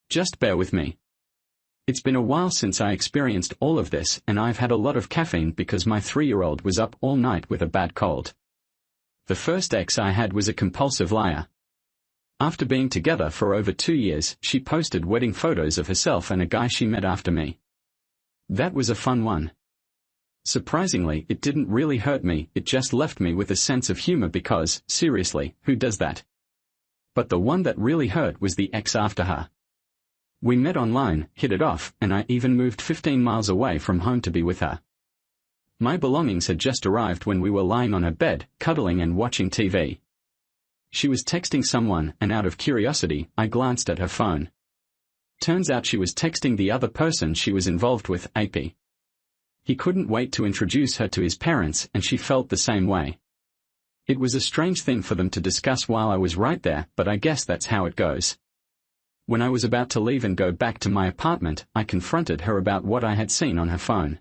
Just bear with me. It's been a while since I experienced all of this, and I've had a lot of caffeine because my 3-year-old was up all night with a bad cold. The first ex I had was a compulsive liar. After being together for over 2 years, she posted wedding photos of herself and a guy she met after me. That was a fun one. Surprisingly, it didn't really hurt me, it just left me with a sense of humor because, seriously, who does that? But the one that really hurt was the ex after her. We met online, hit it off, and I even moved 15 miles away from home to be with her. My belongings had just arrived when we were lying on her bed, cuddling and watching TV. She was texting someone, and out of curiosity, I glanced at her phone. Turns out she was texting the other person she was involved with, AP. He couldn't wait to introduce her to his parents, and she felt the same way. It was a strange thing for them to discuss while I was right there, but I guess that's how it goes. When I was about to leave and go back to my apartment, I confronted her about what I had seen on her phone.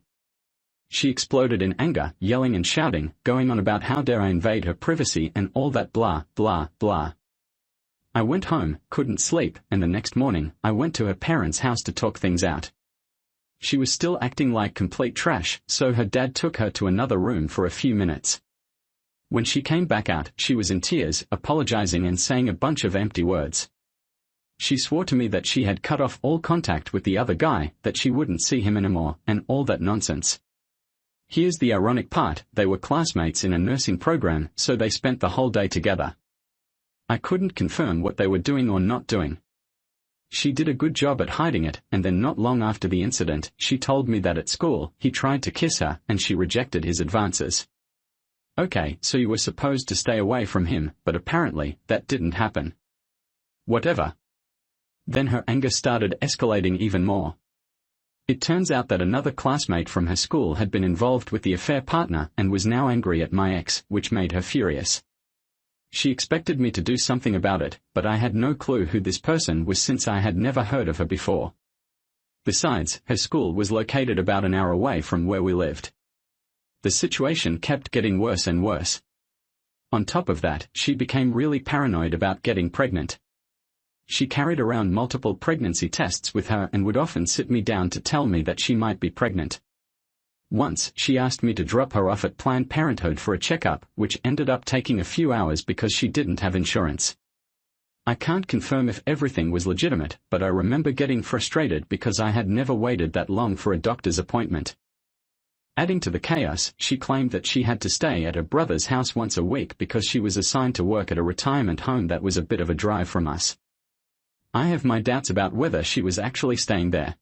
She exploded in anger, yelling and shouting, going on about how dare I invade her privacy and all that blah, blah, blah. I went home, couldn't sleep, and the next morning, I went to her parents' house to talk things out. She was still acting like complete trash, so her dad took her to another room for a few minutes. When she came back out, she was in tears, apologizing and saying a bunch of empty words. She swore to me that she had cut off all contact with the other guy, that she wouldn't see him anymore, and all that nonsense. Here's the ironic part, they were classmates in a nursing program, so they spent the whole day together. I couldn't confirm what they were doing or not doing. She did a good job at hiding it, and then not long after the incident, she told me that at school, he tried to kiss her, and she rejected his advances. Okay, so you were supposed to stay away from him, but apparently, that didn't happen. Whatever. Then her anger started escalating even more. It turns out that another classmate from her school had been involved with the affair partner and was now angry at my ex, which made her furious. She expected me to do something about it, but I had no clue who this person was since I had never heard of her before. Besides, her school was located about an hour away from where we lived. The situation kept getting worse and worse. On top of that, she became really paranoid about getting pregnant. She carried around multiple pregnancy tests with her and would often sit me down to tell me that she might be pregnant. Once, she asked me to drop her off at Planned Parenthood for a checkup, which ended up taking a few hours because she didn't have insurance. I can't confirm if everything was legitimate, but I remember getting frustrated because I had never waited that long for a doctor's appointment. Adding to the chaos, she claimed that she had to stay at her brother's house once a week because she was assigned to work at a retirement home that was a bit of a drive from us. I have my doubts about whether she was actually staying there.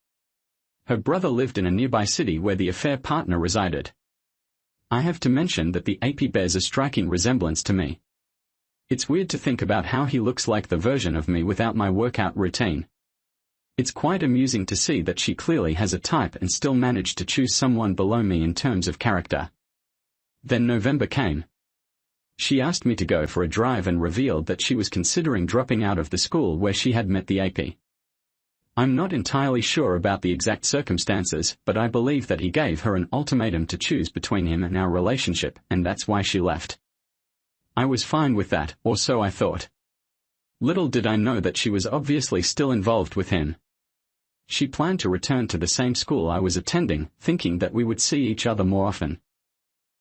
Her brother lived in a nearby city where the affair partner resided. I have to mention that the AP bears a striking resemblance to me. It's weird to think about how he looks like the version of me without my workout routine. It's quite amusing to see that she clearly has a type and still managed to choose someone below me in terms of character. Then November came. She asked me to go for a drive and revealed that she was considering dropping out of the school where she had met the AP. I'm not entirely sure about the exact circumstances, but I believe that he gave her an ultimatum to choose between him and our relationship, and that's why she left. I was fine with that, or so I thought. Little did I know that she was obviously still involved with him. She planned to return to the same school I was attending, thinking that we would see each other more often.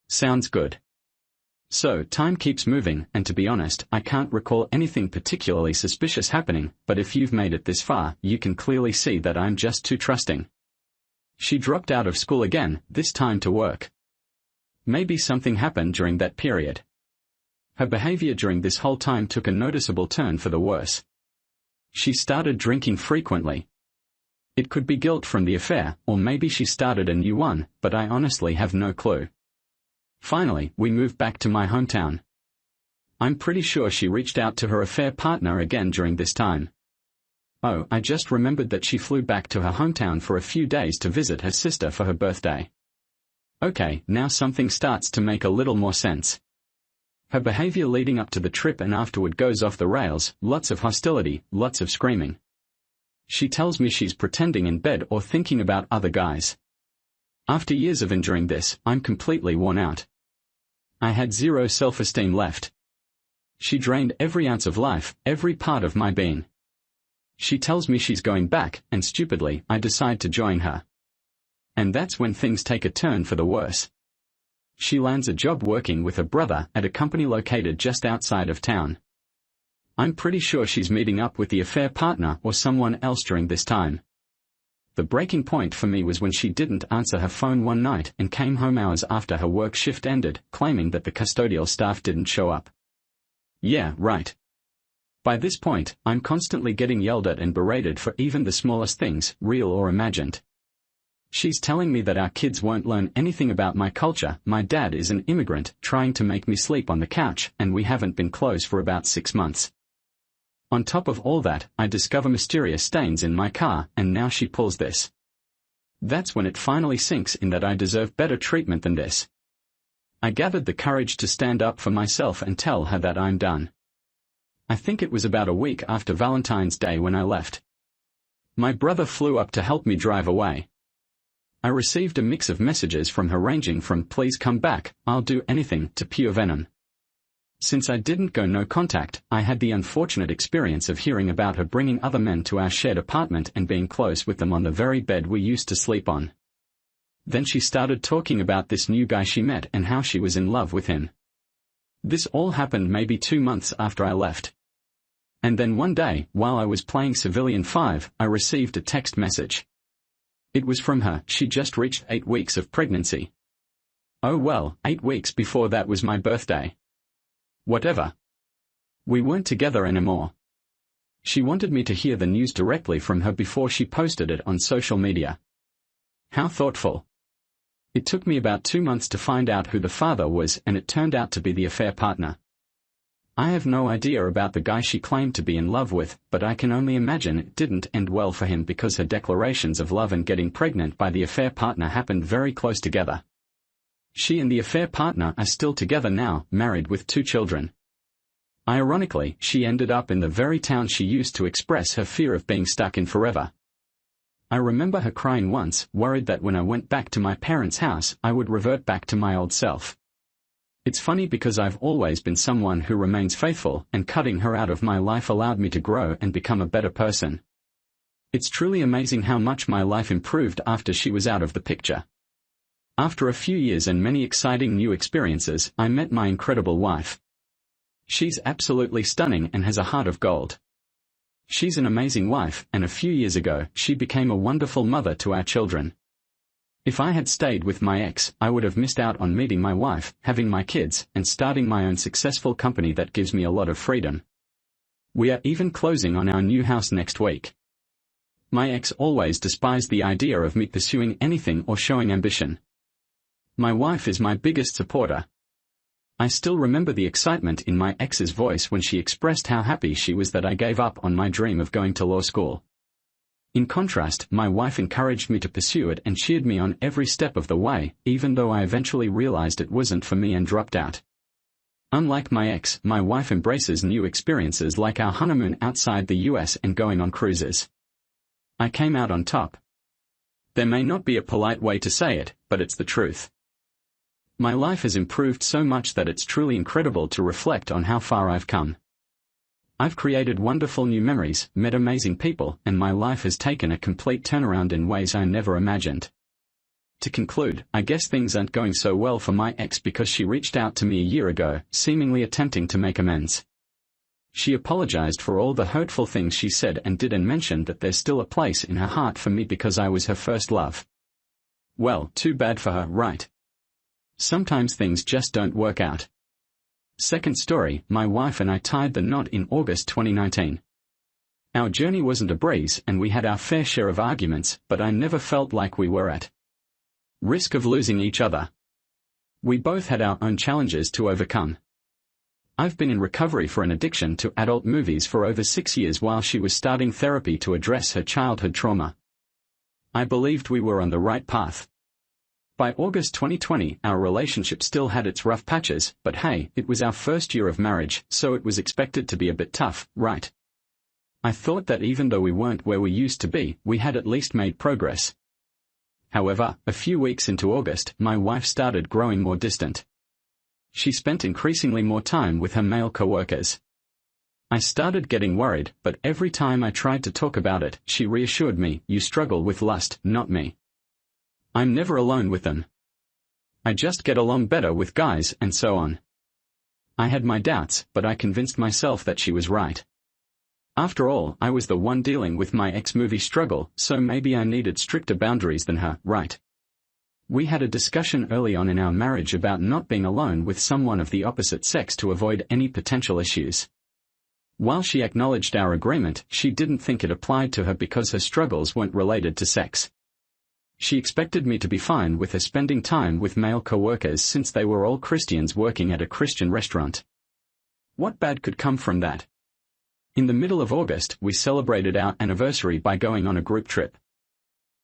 Sounds good. So, time keeps moving, and to be honest, I can't recall anything particularly suspicious happening, but if you've made it this far, you can clearly see that I'm just too trusting. She dropped out of school again, this time to work. Maybe something happened during that period. Her behavior during this whole time took a noticeable turn for the worse. She started drinking frequently. It could be guilt from the affair, or maybe she started a new one, but I honestly have no clue. Finally, we moved back to my hometown. I'm pretty sure she reached out to her affair partner again during this time. Oh, I just remembered that she flew back to her hometown for a few days to visit her sister for her birthday. Okay, now something starts to make a little more sense. Her behavior leading up to the trip and afterward goes off the rails, lots of hostility, lots of screaming. She tells me she's pretending in bed or thinking about other guys. After years of enduring this, I'm completely worn out. I had zero self-esteem left. She drained every ounce of life, every part of my being. She tells me she's going back, and stupidly, I decide to join her. And that's when things take a turn for the worse. She lands a job working with her brother at a company located just outside of town. I'm pretty sure she's meeting up with the affair partner or someone else during this time. The breaking point for me was when she didn't answer her phone one night and came home hours after her work shift ended, claiming that the custodial staff didn't show up. Yeah, right. By this point, I'm constantly getting yelled at and berated for even the smallest things, real or imagined. She's telling me that our kids won't learn anything about my culture, my dad is an immigrant, trying to make me sleep on the couch, and we haven't been close for about 6 months. On top of all that, I discover mysterious stains in my car, and now she pulls this. That's when it finally sinks in that I deserve better treatment than this. I gathered the courage to stand up for myself and tell her that I'm done. I think it was about a week after Valentine's Day when I left. My brother flew up to help me drive away. I received a mix of messages from her ranging from "please come back, I'll do anything" to pure venom. Since I didn't go no contact, I had the unfortunate experience of hearing about her bringing other men to our shared apartment and being close with them on the very bed we used to sleep on. Then she started talking about this new guy she met and how she was in love with him. This all happened maybe 2 months after I left. And then one day, while I was playing Civilian 5, I received a text message. It was from her. She just reached 8 weeks of pregnancy. Oh well, 8 weeks before that was my birthday. Whatever. We weren't together anymore. She wanted me to hear the news directly from her before she posted it on social media. How thoughtful. It took me about 2 months to find out who the father was, and it turned out to be the affair partner. I have no idea about the guy she claimed to be in love with, but I can only imagine it didn't end well for him because her declarations of love and getting pregnant by the affair partner happened very close together. She and the affair partner are still together now, married with 2 children. Ironically, she ended up in the very town she used to express her fear of being stuck in forever. I remember her crying once, worried that when I went back to my parents' house, I would revert back to my old self. It's funny because I've always been someone who remains faithful, and cutting her out of my life allowed me to grow and become a better person. It's truly amazing how much my life improved after she was out of the picture. After a few years and many exciting new experiences, I met my incredible wife. She's absolutely stunning and has a heart of gold. She's an amazing wife, and a few years ago, she became a wonderful mother to our children. If I had stayed with my ex, I would have missed out on meeting my wife, having my kids, and starting my own successful company that gives me a lot of freedom. We are even closing on our new house next week. My ex always despised the idea of me pursuing anything or showing ambition. My wife is my biggest supporter. I still remember the excitement in my ex's voice when she expressed how happy she was that I gave up on my dream of going to law school. In contrast, my wife encouraged me to pursue it and cheered me on every step of the way, even though I eventually realized it wasn't for me and dropped out. Unlike my ex, my wife embraces new experiences like our honeymoon outside the US and going on cruises. I came out on top. There may not be a polite way to say it, but it's the truth. My life has improved so much that it's truly incredible to reflect on how far I've come. I've created wonderful new memories, met amazing people, and my life has taken a complete turnaround in ways I never imagined. To conclude, I guess things aren't going so well for my ex because she reached out to me a year ago, seemingly attempting to make amends. She apologized for all the hurtful things she said and did and mentioned that there's still a place in her heart for me because I was her first love. Well, too bad for her, right? Sometimes things just don't work out. Second story, my wife and I tied the knot in August 2019. Our journey wasn't a breeze and we had our fair share of arguments, but I never felt like we were at risk of losing each other. We both had our own challenges to overcome. I've been in recovery for an addiction to adult movies for over 6 years while she was starting therapy to address her childhood trauma. I believed we were on the right path. By August 2020, our relationship still had its rough patches, but hey, it was our first year of marriage, so it was expected to be a bit tough, right? I thought that even though we weren't where we used to be, we had at least made progress. However, a few weeks into August, my wife started growing more distant. She spent increasingly more time with her male co-workers. I started getting worried, but every time I tried to talk about it, she reassured me, "You struggle with lust, not me. I'm never alone with them. I just get along better with guys," and so on. I had my doubts, but I convinced myself that she was right. After all, I was the one dealing with my ex-movie struggle, so maybe I needed stricter boundaries than her, right? We had a discussion early on in our marriage about not being alone with someone of the opposite sex to avoid any potential issues. While she acknowledged our agreement, she didn't think it applied to her because her struggles weren't related to sex. She expected me to be fine with her spending time with male co-workers since they were all Christians working at a Christian restaurant. What bad could come from that? In the middle of August, we celebrated our anniversary by going on a group trip.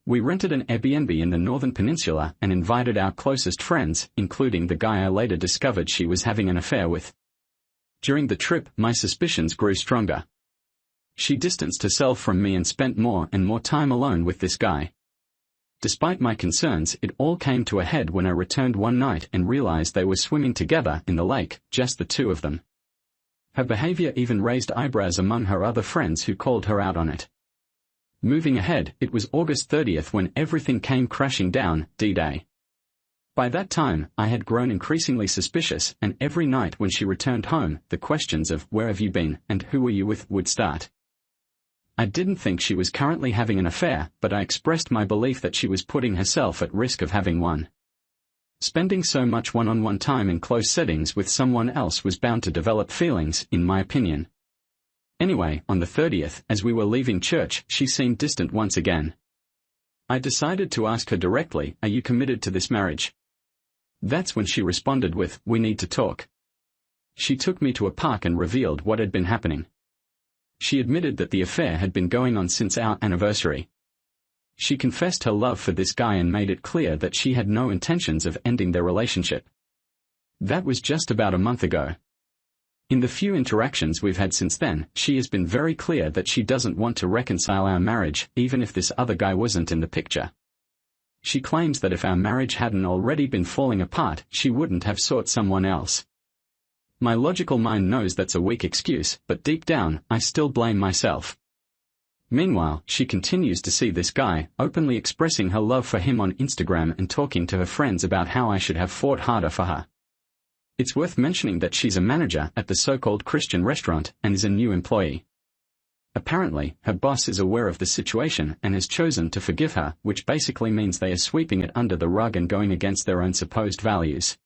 We rented an Airbnb in the Northern Peninsula and invited our closest friends, including the guy I later discovered she was having an affair with. During the trip, my suspicions grew stronger. She distanced herself from me and spent more and more time alone with this guy. Despite my concerns, it all came to a head when I returned one night and realized they were swimming together in the lake, just the two of them. Her behavior even raised eyebrows among her other friends who called her out on it. Moving ahead, it was August 30th when everything came crashing down, D-Day. By that time, I had grown increasingly suspicious, and every night when she returned home, the questions of "Where have you been?" and "Who were you with?" would start. I didn't think she was currently having an affair, but I expressed my belief that she was putting herself at risk of having one. Spending so much one-on-one time in close settings with someone else was bound to develop feelings, in my opinion. Anyway, on the 30th, as we were leaving church, she seemed distant once again. I decided to ask her directly, "Are you committed to this marriage?" That's when she responded with, "We need to talk." She took me to a park and revealed what had been happening. She admitted that the affair had been going on since our anniversary. She confessed her love for this guy and made it clear that she had no intentions of ending their relationship. That was just about a month ago. In the few interactions we've had since then, she has been very clear that she doesn't want to reconcile our marriage, even if this other guy wasn't in the picture. She claims that if our marriage hadn't already been falling apart, she wouldn't have sought someone else. My logical mind knows that's a weak excuse, but deep down, I still blame myself. Meanwhile, she continues to see this guy, openly expressing her love for him on Instagram and talking to her friends about how I should have fought harder for her. It's worth mentioning that she's a manager at the so-called Christian restaurant and is a new employee. Apparently, her boss is aware of the situation and has chosen to forgive her, which basically means they are sweeping it under the rug and going against their own supposed values.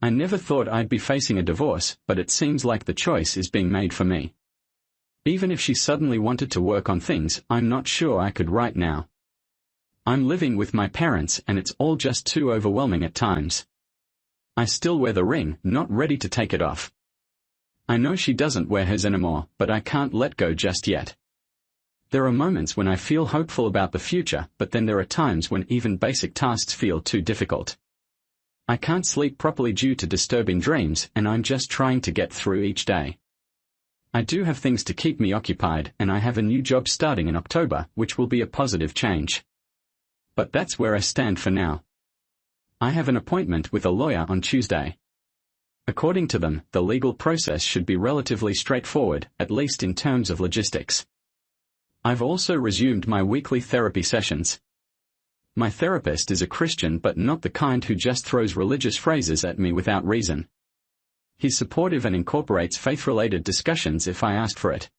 I never thought I'd be facing a divorce, but it seems like the choice is being made for me. Even if she suddenly wanted to work on things, I'm not sure I could right now. I'm living with my parents and it's all just too overwhelming at times. I still wear the ring, not ready to take it off. I know she doesn't wear hers anymore, but I can't let go just yet. There are moments when I feel hopeful about the future, but then there are times when even basic tasks feel too difficult. I can't sleep properly due to disturbing dreams, and I'm just trying to get through each day. I do have things to keep me occupied, and I have a new job starting in October, which will be a positive change. But that's where I stand for now. I have an appointment with a lawyer on Tuesday. According to them, the legal process should be relatively straightforward, at least in terms of logistics. I've also resumed my weekly therapy sessions. My therapist is a Christian but not the kind who just throws religious phrases at me without reason. He's supportive and incorporates faith-related discussions if I ask for it.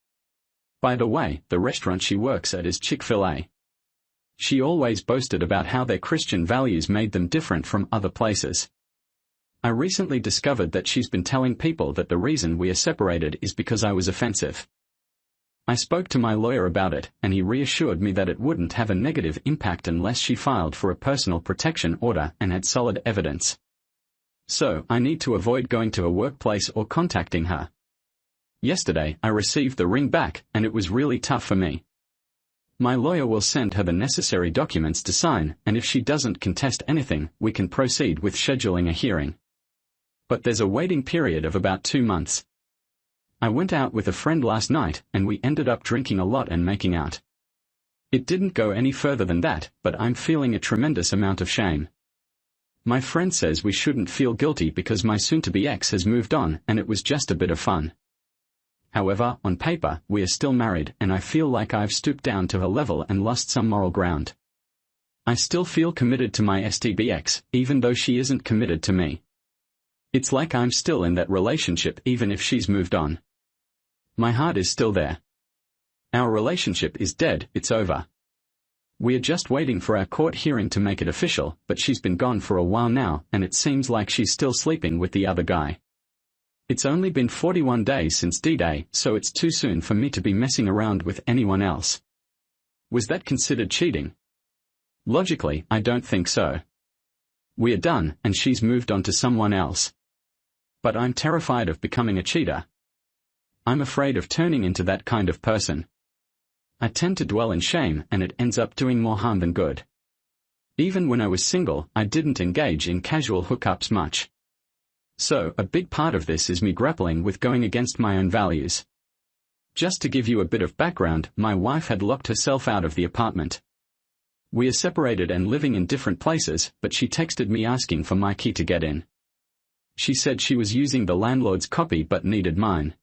By the way, the restaurant she works at is Chick-fil-A. She always boasted about how their Christian values made them different from other places. I recently discovered that she's been telling people that the reason we are separated is because I was offensive. I spoke to my lawyer about it, and he reassured me that it wouldn't have a negative impact unless she filed for a personal protection order and had solid evidence. So, I need to avoid going to her workplace or contacting her. Yesterday, I received the ring back, and it was really tough for me. My lawyer will send her the necessary documents to sign, and if she doesn't contest anything, we can proceed with scheduling a hearing. But there's a waiting period of about 2 months. I went out with a friend last night, and we ended up drinking a lot and making out. It didn't go any further than that, but I'm feeling a tremendous amount of shame. My friend says we shouldn't feel guilty because my soon-to-be ex has moved on and it was just a bit of fun. However, on paper, we are still married, and I feel like I've stooped down to her level and lost some moral ground. I still feel committed to my STBX, even though she isn't committed to me. It's like I'm still in that relationship even if she's moved on. My heart is still there. Our relationship is dead, it's over. We are just waiting for our court hearing to make it official, but she's been gone for a while now, and it seems like she's still sleeping with the other guy. It's only been 41 days since D-Day, so it's too soon for me to be messing around with anyone else. Was that considered cheating? Logically, I don't think so. We are done, and she's moved on to someone else. But I'm terrified of becoming a cheater. I'm afraid of turning into that kind of person. I tend to dwell in shame, and it ends up doing more harm than good. Even when I was single, I didn't engage in casual hookups much. So, a big part of this is me grappling with going against my own values. Just to give you a bit of background, my wife had locked herself out of the apartment. We are separated and living in different places, but she texted me asking for my key to get in. She said she was using the landlord's copy but needed mine.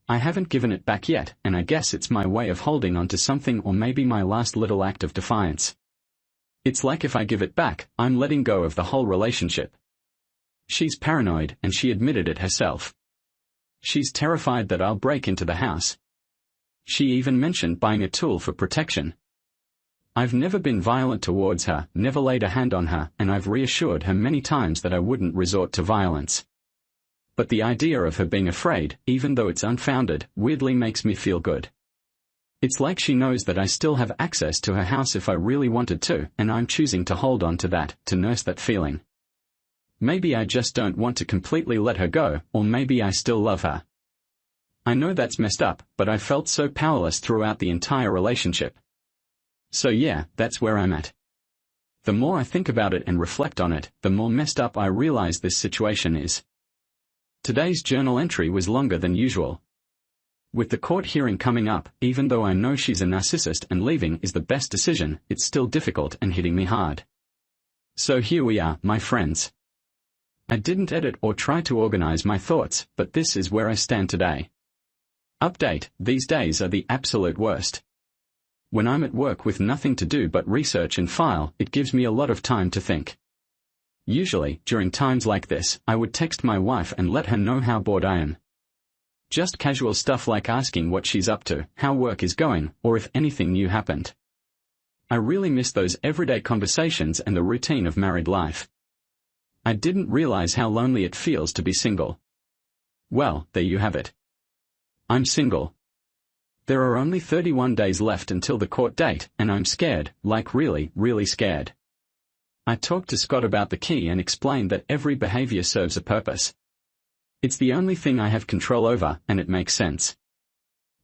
I haven't given it back yet, and I guess it's my way of holding on to something, or maybe my last little act of defiance. It's like if I give it back, I'm letting go of the whole relationship. She's paranoid, and she admitted it herself. She's terrified that I'll break into the house. She even mentioned buying a tool for protection. I've never been violent towards her, never laid a hand on her, and I've reassured her many times that I wouldn't resort to violence. But the idea of her being afraid, even though it's unfounded, weirdly makes me feel good. It's like she knows that I still have access to her house if I really wanted to, and I'm choosing to hold on to that, to nurse that feeling. Maybe I just don't want to completely let her go, or maybe I still love her. I know that's messed up, but I felt so powerless throughout the entire relationship. So yeah, that's where I'm at. The more I think about it and reflect on it, the more messed up I realize this situation is. Today's journal entry was longer than usual. With the court hearing coming up, even though I know she's a narcissist and leaving is the best decision, it's still difficult and hitting me hard. So here we are, my friends. I didn't edit or try to organize my thoughts, but this is where I stand today. Update: these days are the absolute worst. When I'm at work with nothing to do but research and file, it gives me a lot of time to think. Usually, during times like this, I would text my wife and let her know how bored I am. Just casual stuff like asking what she's up to, how work is going, or if anything new happened. I really miss those everyday conversations and the routine of married life. I didn't realize how lonely it feels to be single. Well, there you have it. I'm single. There are only 31 days left until the court date, and I'm scared, like really, really scared. I talked to Scott about the key and explained that every behavior serves a purpose. It's the only thing I have control over, and it makes sense.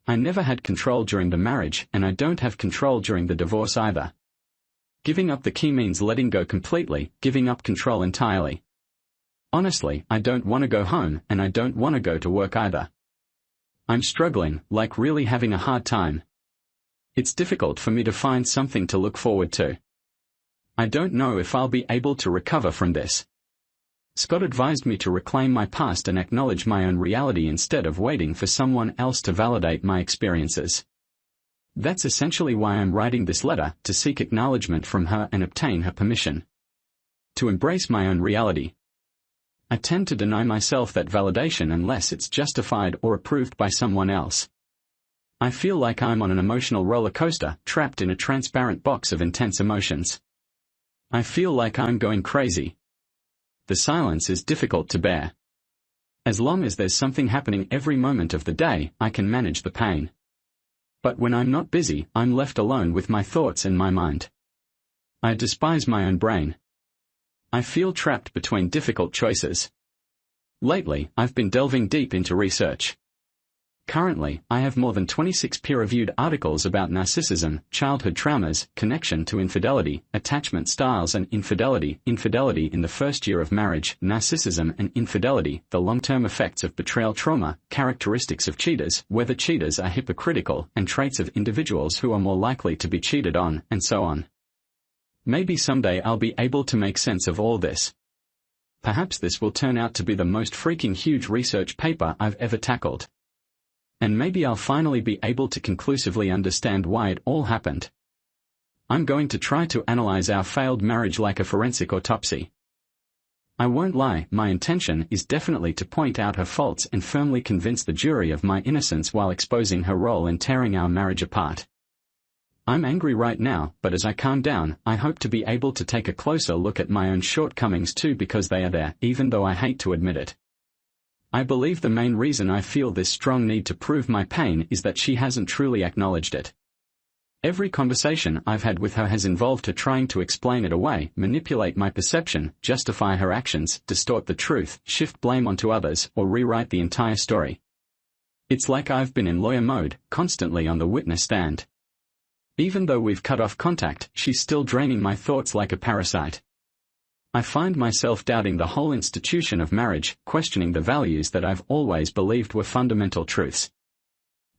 I never had control during the marriage, and I don't have control during the divorce either. Giving up the key means letting go completely, giving up control entirely. Honestly, I don't want to go home, and I don't want to go to work either. I'm struggling, like really having a hard time. It's difficult for me to find something to look forward to. I don't know if I'll be able to recover from this. Scott advised me to reclaim my past and acknowledge my own reality instead of waiting for someone else to validate my experiences. That's essentially why I'm writing this letter, to seek acknowledgement from her and obtain her permission. To embrace my own reality. I tend to deny myself that validation unless it's justified or approved by someone else. I feel like I'm on an emotional roller coaster, trapped in a transparent box of intense emotions. I feel like I'm going crazy. The silence is difficult to bear. As long as there's something happening every moment of the day, I can manage the pain. But when I'm not busy, I'm left alone with my thoughts and my mind. I despise my own brain. I feel trapped between difficult choices. Lately, I've been delving deep into research. Currently, I have more than 26 peer-reviewed articles about narcissism, childhood traumas, connection to infidelity, attachment styles and infidelity, infidelity in the first year of marriage, narcissism and infidelity, the long-term effects of betrayal trauma, characteristics of cheaters, whether cheaters are hypocritical, and traits of individuals who are more likely to be cheated on, and so on. Maybe someday I'll be able to make sense of all this. Perhaps this will turn out to be the most freaking huge research paper I've ever tackled. And maybe I'll finally be able to conclusively understand why it all happened. I'm going to try to analyze our failed marriage like a forensic autopsy. I won't lie, my intention is definitely to point out her faults and firmly convince the jury of my innocence while exposing her role in tearing our marriage apart. I'm angry right now, but as I calm down, I hope to be able to take a closer look at my own shortcomings too, because they are there, even though I hate to admit it. I believe the main reason I feel this strong need to prove my pain is that she hasn't truly acknowledged it. Every conversation I've had with her has involved her trying to explain it away, manipulate my perception, justify her actions, distort the truth, shift blame onto others, or rewrite the entire story. It's like I've been in lawyer mode, constantly on the witness stand. Even though we've cut off contact, she's still draining my thoughts like a parasite. I find myself doubting the whole institution of marriage, questioning the values that I've always believed were fundamental truths.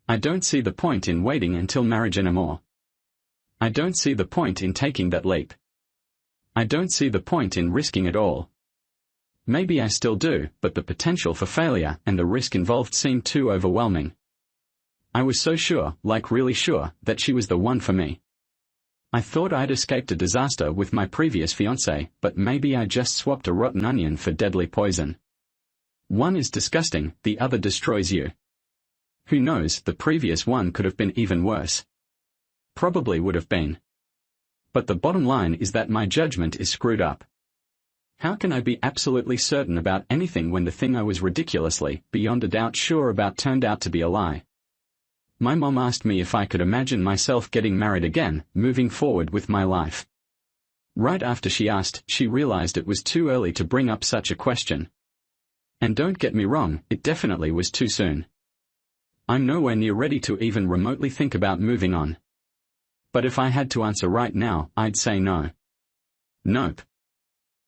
I don't see the point in waiting until marriage anymore. I don't see the point in taking that leap. I don't see the point in risking it all. Maybe I still do, but the potential for failure and the risk involved seem too overwhelming. I was so sure, like really sure, that she was the one for me. I thought I'd escaped a disaster with my previous fiancé, but maybe I just swapped a rotten onion for deadly poison. One is disgusting, the other destroys you. Who knows, the previous one could have been even worse. Probably would have been. But the bottom line is that my judgment is screwed up. How can I be absolutely certain about anything when the thing I was ridiculously, beyond a doubt sure about turned out to be a lie? My mom asked me if I could imagine myself getting married again, moving forward with my life. Right after she asked, she realized it was too early to bring up such a question. And don't get me wrong, it definitely was too soon. I'm nowhere near ready to even remotely think about moving on. But if I had to answer right now, I'd say no. Nope.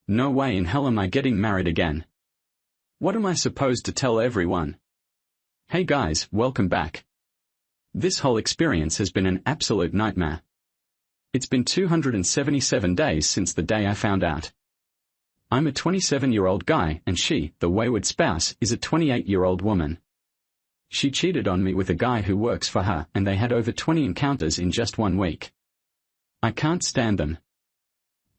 No way in hell am I getting married again. What am I supposed to tell everyone? Hey guys, welcome back. This whole experience has been an absolute nightmare. It's been 277 days since the day I found out. I'm a 27-year-old guy and she, the wayward spouse, is a 28-year-old woman. She cheated on me with a guy who works for her, and they had over 20 encounters in just 1 week. I can't stand them.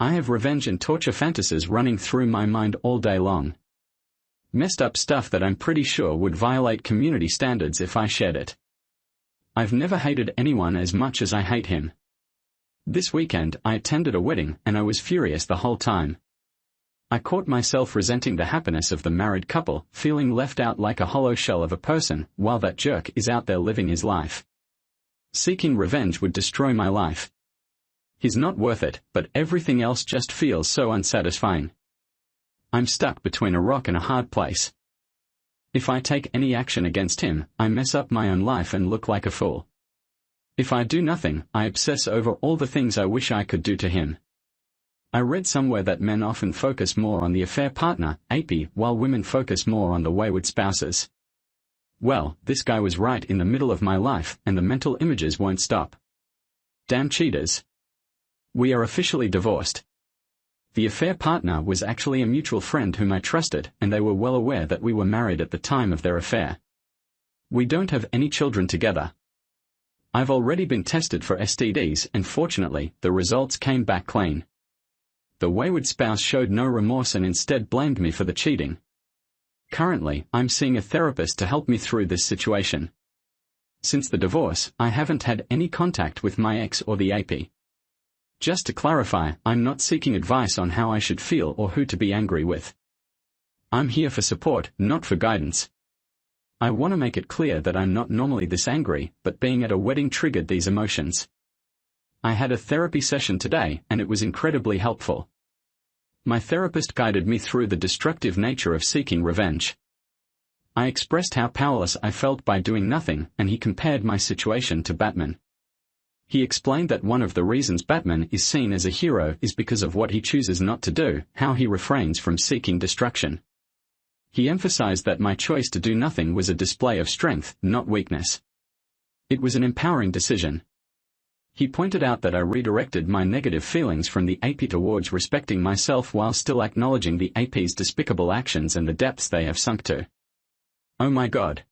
I have revenge and torture fantasies running through my mind all day long. Messed up stuff that I'm pretty sure would violate community standards if I shared it. I've never hated anyone as much as I hate him. This weekend I attended a wedding and I was furious the whole time. I caught myself resenting the happiness of the married couple, feeling left out like a hollow shell of a person, while that jerk is out there living his life. Seeking revenge would destroy my life. He's not worth it, but everything else just feels so unsatisfying. I'm stuck between a rock and a hard place. If I take any action against him, I mess up my own life and look like a fool. If I do nothing, I obsess over all the things I wish I could do to him. I read somewhere that men often focus more on the affair partner, AP, while women focus more on the wayward spouses. Well, this guy was right in the middle of my life, and the mental images won't stop. Damn cheaters. We are officially divorced. The affair partner was actually a mutual friend whom I trusted, and they were well aware that we were married at the time of their affair. We don't have any children together. I've already been tested for STDs, and fortunately, the results came back clean. The wayward spouse showed no remorse and instead blamed me for the cheating. Currently, I'm seeing a therapist to help me through this situation. Since the divorce, I haven't had any contact with my ex or the AP. Just to clarify, I'm not seeking advice on how I should feel or who to be angry with. I'm here for support, not for guidance. I want to make it clear that I'm not normally this angry, but being at a wedding triggered these emotions. I had a therapy session today, and it was incredibly helpful. My therapist guided me through the destructive nature of seeking revenge. I expressed how powerless I felt by doing nothing, and he compared my situation to Batman. He explained that one of the reasons Batman is seen as a hero is because of what he chooses not to do, how he refrains from seeking destruction. He emphasized that my choice to do nothing was a display of strength, not weakness. It was an empowering decision. He pointed out that I redirected my negative feelings from the AP towards respecting myself while still acknowledging the AP's despicable actions and the depths they have sunk to. Oh my God.